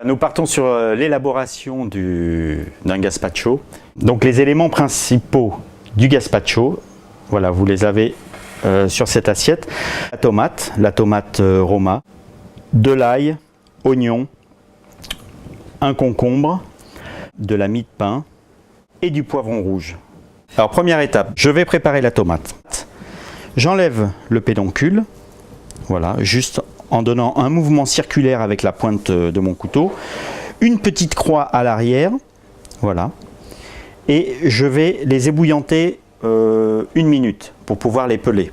Nous partons sur l'élaboration d'un gazpacho. Donc les éléments principaux du gazpacho, voilà, vous les avez sur cette assiette. La tomate Roma, de l'ail, oignon, un concombre, de la mie de pain et du poivron rouge. Alors première étape, je vais préparer la tomate. J'enlève le pédoncule, voilà, juste en donnant un mouvement circulaire avec la pointe de mon couteau, une petite croix à l'arrière, voilà, et je vais les ébouillanter 1 minute pour pouvoir les peler.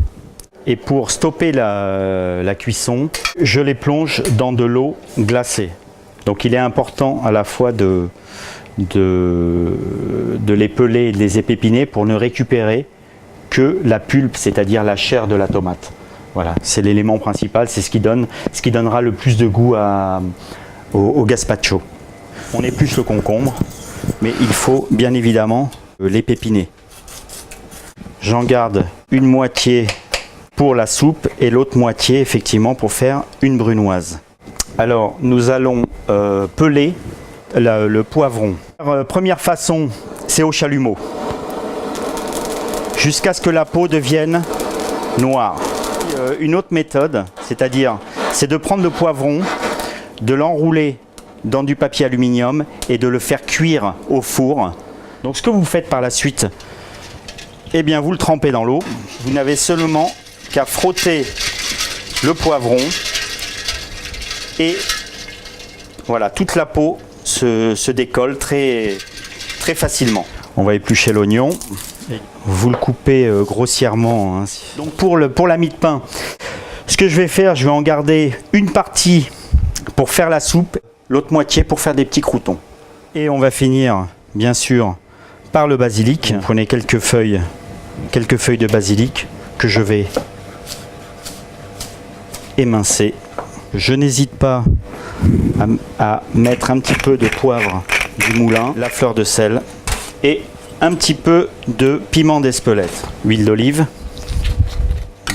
Et pour stopper la cuisson, je les plonge dans de l'eau glacée. Donc il est important à la fois de les peler et de les épépiner pour ne récupérer que la pulpe, c'est-à-dire la chair de la tomate. Voilà, c'est l'élément principal, c'est ce qui donnera le plus de goût au gazpacho. On épluche le concombre, mais il faut bien évidemment l'épépiner. J'en garde une moitié pour la soupe et l'autre moitié effectivement pour faire une brunoise. Alors nous allons peler le poivron. Première façon, c'est au chalumeau, jusqu'à ce que la peau devienne noire. Une autre méthode, c'est de prendre le poivron, de l'enrouler dans du papier aluminium et de le faire cuire au four. Donc ce que vous faites par la suite, eh bien vous le trempez dans l'eau. Vous n'avez seulement qu'à frotter le poivron et voilà, toute la peau se décolle très facilement. On va éplucher l'oignon. Vous le coupez grossièrement. Hein. Donc pour la mie de pain, ce que je vais faire, je vais en garder une partie pour faire la soupe, l'autre moitié pour faire des petits croûtons. Et on va finir, bien sûr, par le basilic. Prenez quelques feuilles de basilic que je vais émincer. Je n'hésite pas à mettre un petit peu de poivre du moulin, la fleur de sel et un petit peu de piment d'Espelette. Huile d'olive.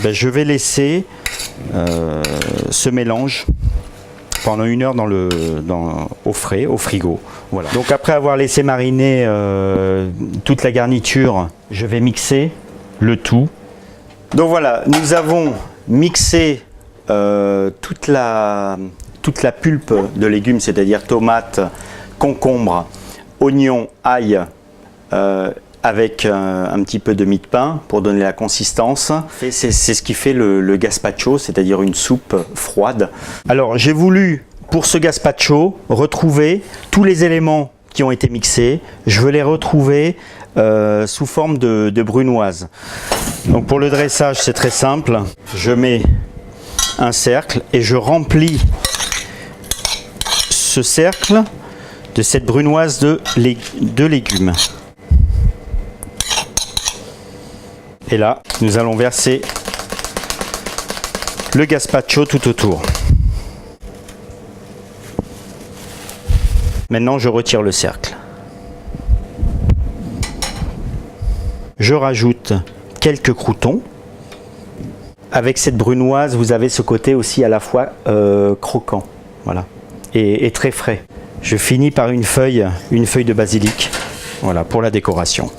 Je vais laisser ce mélange pendant 1 heure au frais, au frigo. Voilà. Donc après avoir laissé mariner toute la garniture, je vais mixer le tout. Donc voilà, nous avons mixé toute la pulpe de légumes, c'est-à-dire tomates, concombre, oignon, ail, avec un petit peu de mie de pain pour donner la consistance. C'est ce qui fait le gazpacho, c'est-à-dire une soupe froide. Alors j'ai voulu, pour ce gazpacho, retrouver tous les éléments qui ont été mixés. Je veux les retrouver sous forme de brunoise. Donc pour le dressage, c'est très simple. Je mets un cercle et je remplis ce cercle de cette brunoise de légumes. Et là, nous allons verser le gazpacho tout autour. Maintenant, je retire le cercle. Je rajoute quelques croûtons. Avec cette brunoise, vous avez ce côté aussi à la fois croquant, voilà, et très frais. Je finis par une feuille de basilic, voilà, pour la décoration.